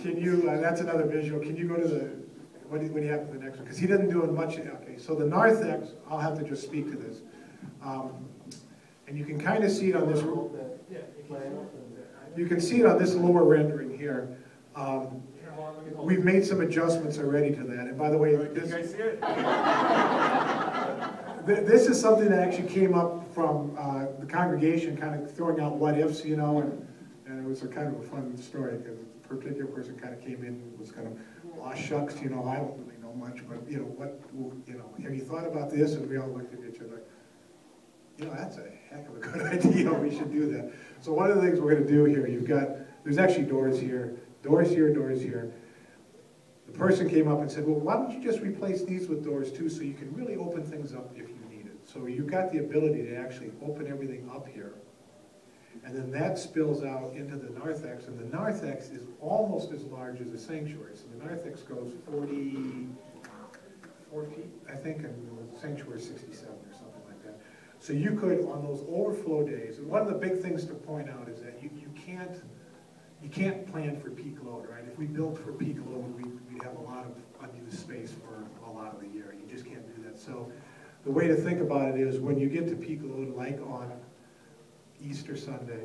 Can you, that's another visual, can you go to the, what do you have for the next one? Because he doesn't do it much, okay, so the narthex, I'll have to just speak to this. And you can kind of see it on this, you can see it on this lower rendering here. We've made some adjustments already to that, and by the way, this, you guys see it? This is something that actually came up from the congregation kind of throwing out what ifs, you know, and it was a kind of a fun story because a particular person kind of came in and was kind of, aw shucks, you know, I don't really know much, but you know, what, you know, have you thought about this? And we all looked at each other, you know, that's a heck of a good idea, we should do that. So one of the things we're going to do here, there's actually doors here, doors here, doors here. The person came up and said, well, why don't you just replace these with doors too so you can really open things up if you need it. So you've got the ability to actually open everything up here. And then that spills out into the narthex, and the narthex is almost as large as the sanctuary. So the narthex goes 44 feet, I think, and the sanctuary is 67 or something like that. So you could, on those overflow days, and one of the big things to point out is that you can't plan for peak load, right? If we built for peak load, we'd have a lot of unused space for a lot of the year. You just can't do that. So the way to think about it is when you get to peak load, like on Easter Sunday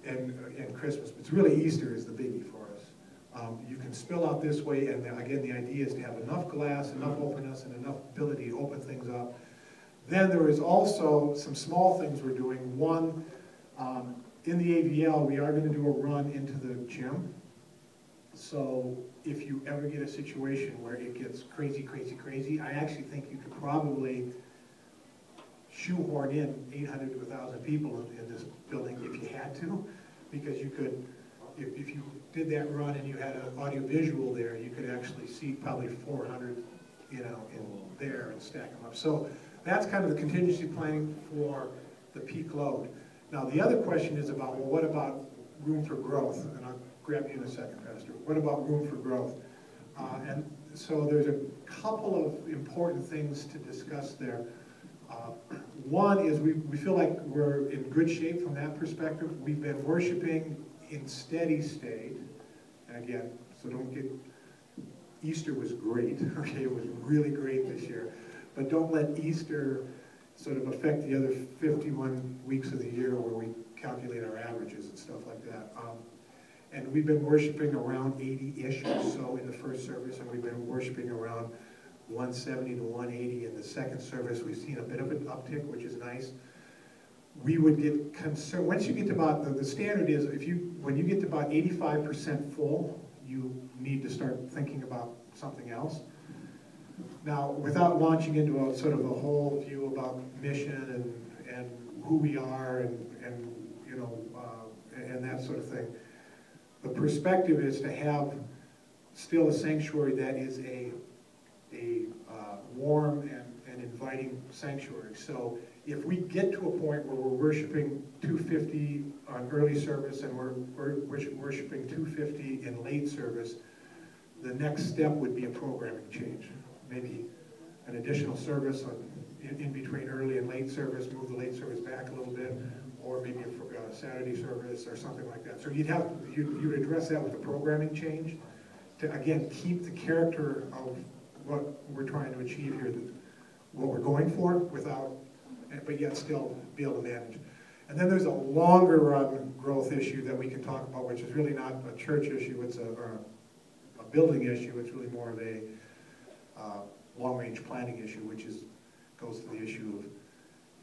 and Christmas, but it's really Easter is the biggie for us. You can spill out this way, and again, the idea is to have enough glass, enough openness, and enough ability to open things up. Then there is also some small things we're doing. One, in the AVL, we are going to do a run into the gym. So if you ever get a situation where it gets crazy, crazy, crazy, I actually think you could probably shoehorn in 800 to 1,000 people in this building if you had to, because you could, if you did that run and you had an audio-visual there, you could actually see probably 400, you know, in there and stack them up. So that's kind of the contingency planning for the peak load. Now the other question is about, well, what about room for growth? And I'll grab you in a second, Pastor. What about room for growth? And so there's a couple of important things to discuss there. One is we feel like we're in good shape from that perspective. We've been worshiping in steady state. And again, so don't get, Easter was great, okay? It was really great this year. But don't let Easter sort of affect the other 51 weeks of the year where we calculate our averages and stuff like that. And we've been worshiping around 80-ish or so in the first service, and we've been worshiping around 170 to 180 in the second service. We've seen a bit of an uptick, which is nice. We would get concerned, once you get to about, the standard is, when you get to about 85% full, you need to start thinking about something else. Now, without launching into a sort of a whole view about mission and who we are and you know, and that sort of thing, the perspective is to have still a sanctuary that is a warm and inviting sanctuary. So if we get to a point where we're worshiping 250 on early service and we're worshiping 250 in late service, the next step would be a programming change. Maybe an additional service in between early and late service, move the late service back a little bit, or maybe a Saturday service or something like that. So you'd address that with a programming change to, again, keep the character of what we're trying to achieve here, what we're going for, but yet still be able to manage. And then there's a longer run growth issue that we can talk about, which is really not a church issue, it's a building issue. It's really more of a long-range planning issue, which goes to the issue of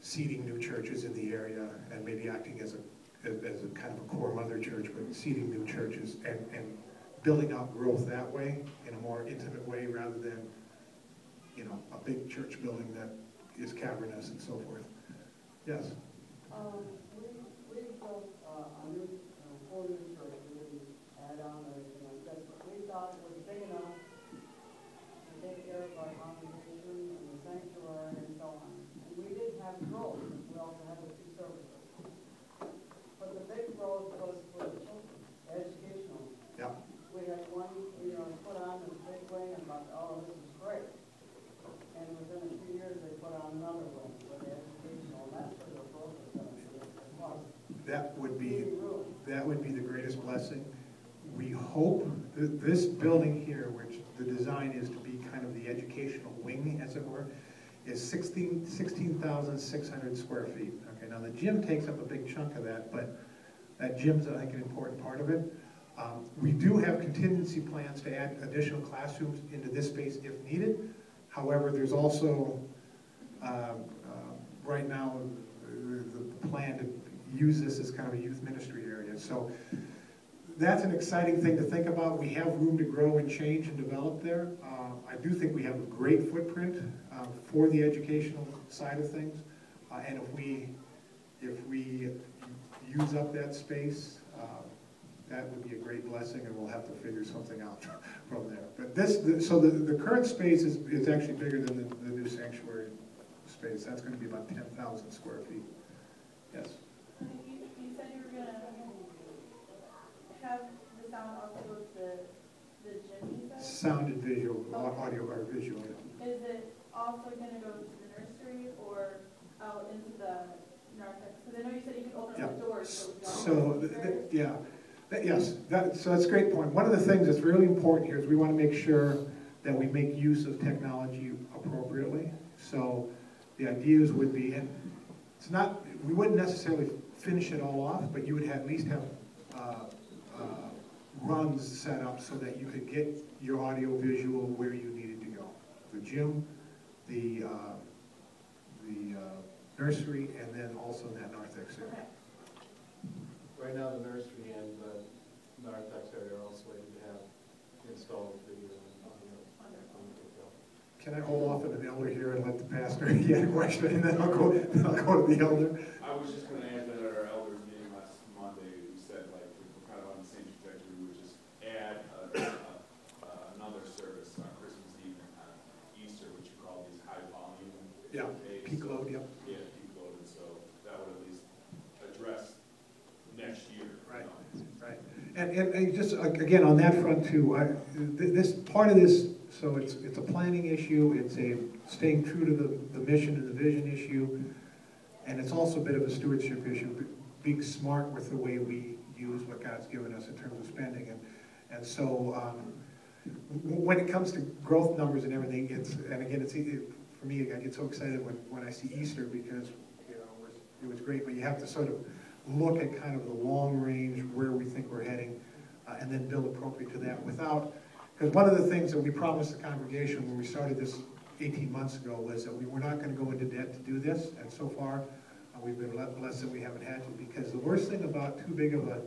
seeding new churches in the area and maybe acting as a kind of a core mother church, but seeding new churches and building out growth that way in a more intimate way rather than, you know, a big church building that is cavernous and so forth. Yes? We built a new full new church. We add on everything like that, but we thought it was big enough to take care of our congregation and the sanctuary and so on. And we did have growth. We also had the 2 services. But the big growth was for the children, educational. Yeah. We had one, you know, put on this big wing and thought, oh, this is great. And within a few years, they put on another wing for the educational, and that's where the growth is going to be as well. that would be the greatest blessing. We hope that this building here, which the design is to be kind of the educational wing, as it were, is 16,600 square feet. Okay, now the gym takes up a big chunk of that, but that gym's, I think, an important part of it. We do have contingency plans to add additional classrooms into this space if needed. However, there's also, right now, the plan to use this as kind of a youth ministry area. So that's an exciting thing to think about. We have room to grow and change and develop there. I do think we have a great footprint for the educational side of things. And if we use up that space, that would be a great blessing, and we'll have to figure something out from there. But so the current space is actually bigger than the new sanctuary space. That's going to be about 10,000 square feet. Yes? You said you were going to have the sound also with the gym, you said? Sound and visual, audio or visual. Is it also going to go to the nursery or out into the narthex? Because I know you said you could open up the doors. Yes, so that's a great point. One of the things that's really important here is we want to make sure that we make use of technology appropriately. So the ideas would be, and it's not, we wouldn't necessarily finish it all off, but you would at least have runs set up so that you could get your audio visual where you needed to go. The gym, the nursery, and then also that narthex area. Okay. Right now, the nursery and the narthex area are all slated to have installed video and audio. Can I hold off on the elder here and let the pastor get a question, and then I'll go to the elder? I was just going to add that at our elders meeting last Monday, we said like we're kind of on the same trajectory. We would just add another service on Christmas Eve and on Easter, which you call these high volume days. Peak load, yep. Yeah, peak load, and so that would at least address next year. Right, right. And just again on that front too, this part of this, so it's a planning issue, it's a staying true to the mission and the vision issue, and it's also a bit of a stewardship issue, being smart with the way we use what God's given us in terms of spending. And so when it comes to growth numbers and everything, for me, I get so excited when I see Easter, because it was great, but you have to sort of look at kind of the long range, where we think we're heading, and then build appropriate to that because one of the things that we promised the congregation when we started this 18 months ago was that we were not going to go into debt to do this, and so far we've been blessed that we haven't had to, because the worst thing about too big of a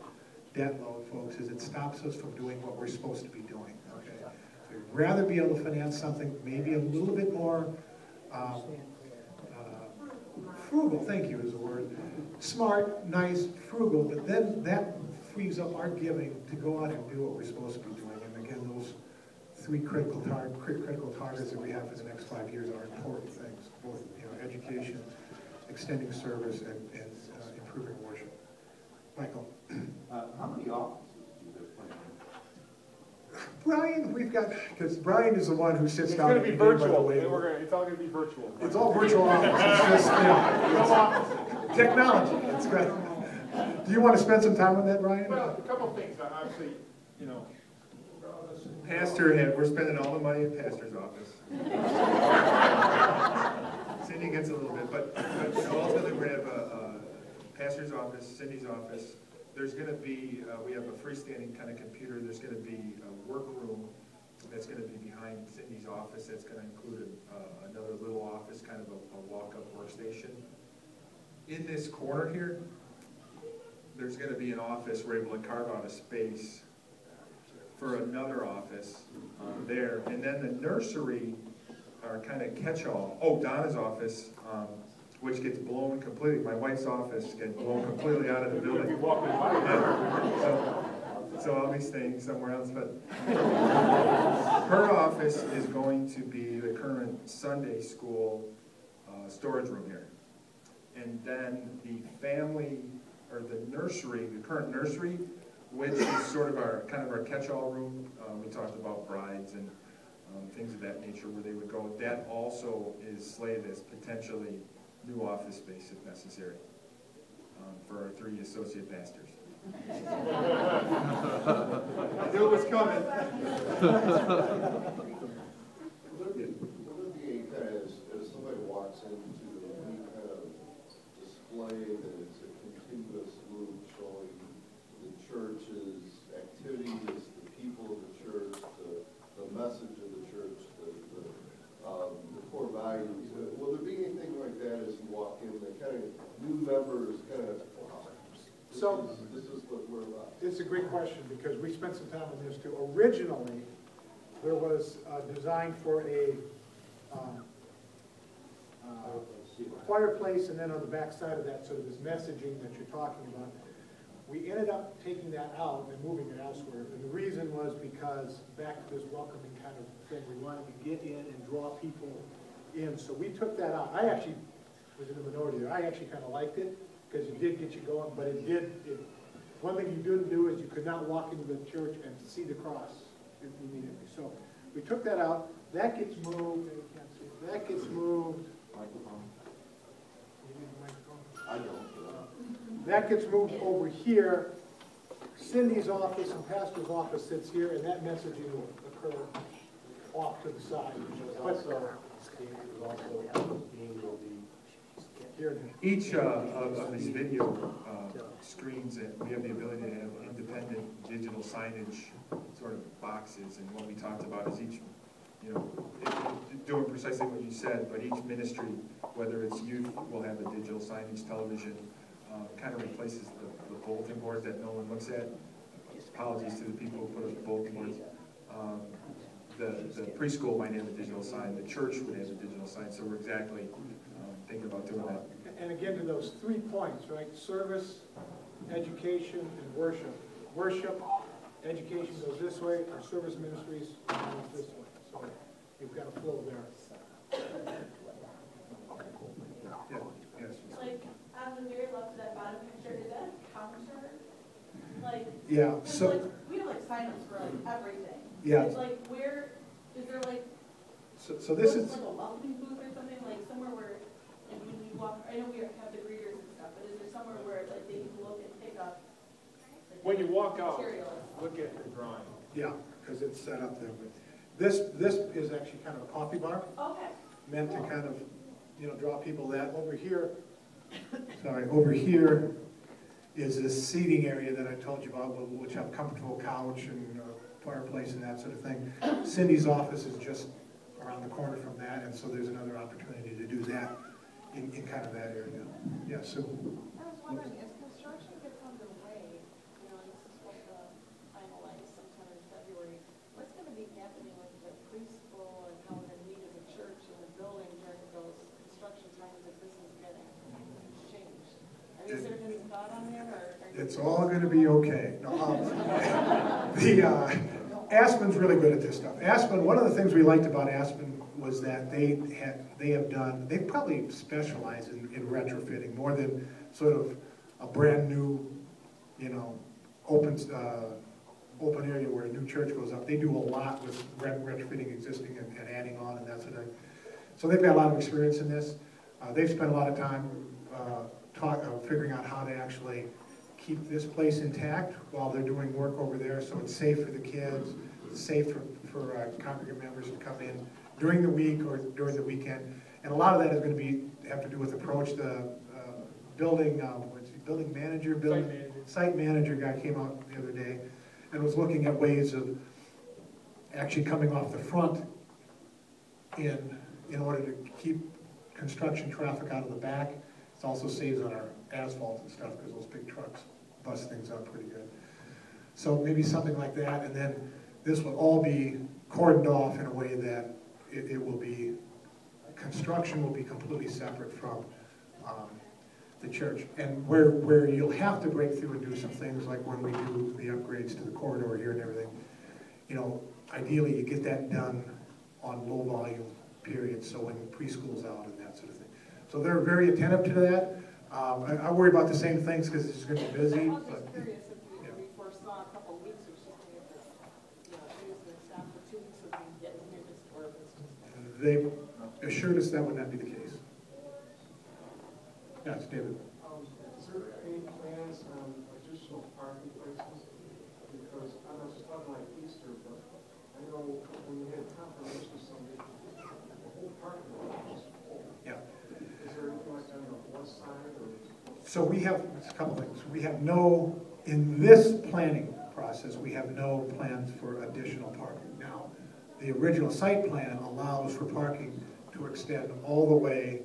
debt load, folks, is it stops us from doing what we're supposed to be doing. Okay? So we'd rather be able to finance something maybe a little bit more frugal, thank you is the word, smart, nice, frugal, but then that frees up our giving to go out and do what we're supposed to be doing. And again, those three critical targets that we have for the next 5 years are important things, both education, extending service, and improving worship. Michael. How many offices do you plan? Brian, we've got, because Brian is the one who sits down. It's going to be virtual. It's all going to be virtual. It's all virtual office. It's just technology. It's great. Do you want to spend some time on that, Brian? Well, a couple of things. Obviously, We're spending all the money in pastor's office. Cindy gets a little bit, but ultimately we're going to have a pastor's office, Cindy's office. There's going to be, we have a freestanding kind of computer. There's going to be a workroom that's going to be behind Cindy's office. That's going to include another little office, kind of a walk-up workstation. In this corner here, there's going to be an office. We're able to carve out a space for another office there. And then the nursery, our kind of catch-all. Oh, Donna's office, which gets blown completely. My wife's office gets blown completely out of the building. So I'll be staying somewhere else. But her office is going to be the current Sunday school storage room here. And then the family, or the nursery, the current nursery, which is sort of our catch-all room. We talked about brides and things of that nature where they would go. That also is slated as potentially new office space if necessary for our 3 associate pastors. I knew it was coming. Would there be a kind of, as somebody walks into any kind of display that it's a continuous loop showing the church's activities, the people of the church, the message of the church, the core values? Will there be anything like that as you walk in, the kind of new members kind of, this is what we're about? It's a great question, because we spent some time on this too. Originally, there was designed for a fireplace, and then on the back side of that, sort of this messaging that you're talking about. We ended up taking that out and moving it elsewhere. And the reason was because, back to this welcoming kind of thing, we wanted to get in and draw people in. So we took that out. I actually was in the minority there. I actually kind of liked it, because it did get you going, but one thing you didn't do is you could not walk into the church and see the cross immediately. So we took that out. That gets moved. That gets moved. Microphone? I don't. That gets moved over here. Cindy's office and pastor's office sits here, and that messaging will occur off to the side. Each of these video screens, that we have the ability to have independent digital signage sort of boxes, and what we talked about is each, doing precisely what you said, but each ministry, whether it's youth, will have a digital signage television, kind of replaces the bulletin board that no one looks at. Apologies to the people who put up the bulletin boards. The preschool might have a digital sign, the church would have a digital sign, so we're exactly thinking about doing that. And again, to those 3 points, right? Service, education, and worship. Worship, education goes this way, our service ministries goes this way. So you've got a flow there. Yeah, yes. Like, on the very left of that bottom picture, is that a counter? Like, Yeah, 'cause, so, like, we have like signups for like everything. yeah. It's like, where, is there like, So this is, like a welcoming booth or something, like somewhere where, like when you walk, I know we have the greeters and stuff, but is there somewhere where like they can look and pick up? Like, When you walk out, materials? look at the drawing. yeah, because it's set up there. But this is actually kind of a coffee bar, Okay. meant to kind of, draw people that. Over here, over here is this seating area that I told you about, which have a comfortable couch and a fireplace and that sort of thing. Cindy's office is just around the corner from that, and so there's another opportunity to do that in kind of that area. Yeah, so. I was wondering, as construction gets underway, and this is supposed to finalize sometime in February, what's going to be happening with the preschool and how we're going to meet as a church in the building during those construction times if this is getting changed? I mean, is there any thought on there, or? It's all going to be okay. No, Aspen's really good at this stuff. Aspen, one of the things we liked about Aspen was that they've probably specialized in retrofitting more than sort of a brand new, open area where a new church goes up. They do a lot with retrofitting existing and adding on and that sort of thing. So they've got a lot of experience in this. They've spent a lot of time figuring out how to actually keep this place intact while they're doing work over there, so it's safe for the kids, it's safe for congregant members to come in during the week or during the weekend. And a lot of that is going to have to do with approach. The building manager, site manager guy came out the other day and was looking at ways of actually coming off the front in order to keep construction traffic out of the back. It also saves on our asphalt and stuff because those big trucks bust things up pretty good. So maybe something like that, and then this will all be cordoned off in a way that it will be, construction will be completely separate from the church. And where you'll have to break through and do some things like when we do the upgrades to the corridor here and everything, ideally you get that done on low volume periods, so when preschool's out and that sort of thing. So they're very attentive to that. I worry about the same things because it's going to be busy. I was just curious if we foresaw a couple of weeks or something, if it's, use the staff for 2 weeks of being getting here, or if it's just. They assured us that would not be the case. Yes, David. Is there any plans on additional parking places? Because I'm not just talking like Easter, but I know when we had confirmation Sunday, the whole parking lot was just full. Yeah. Is there anything like that on the west side or? So we have a couple things. We have no, in this planning process, we have no plans for additional parking. Now, the original site plan allows for parking to extend all the way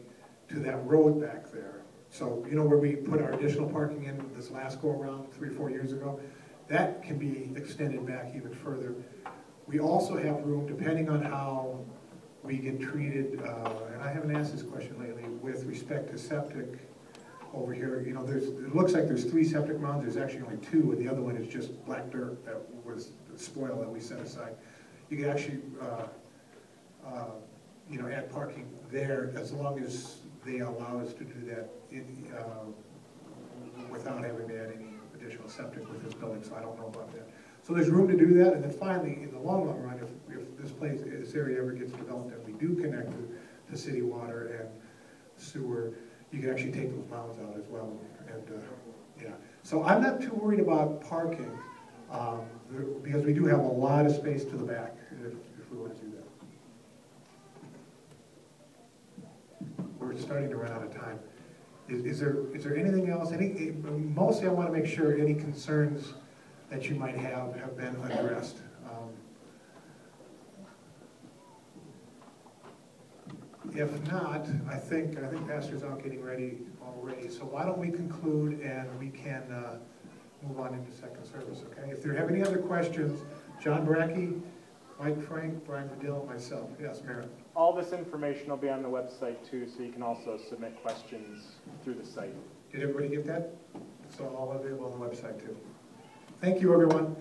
to that road back there. So, you know where we put our additional parking in this last go-around 3 or 4 years ago? That can be extended back even further. We also have room, depending on how we get treated, and I haven't asked this question lately, with respect to septic over here. You know, it looks like there's 3 septic mounds, there's actually only 2, and the other one is just black dirt that was the spoil that we set aside. You can actually, you know, add parking there as long as they allow us to do that without having to add any additional septic with this building, so I don't know about that. So there's room to do that, and then finally, in the long run, if this area ever gets developed and we do connect to city water and sewer, you can actually take those mounds out as well. And yeah, so I'm not too worried about parking because we do have a lot of space to the back if we want to do that. We're starting to run out of time. Is there anything else? Mostly I want to make sure any concerns that you might have been addressed. If not, I think Pastor's out getting ready already. So why don't we conclude and we can move on into second service, okay? If there have any other questions, John Brackey, Mike Frank, Brian Medill, myself. Yes, Merritt. All this information will be on the website too, so you can also submit questions through the site. Did everybody get that? It's all available on the website too. Thank you, everyone.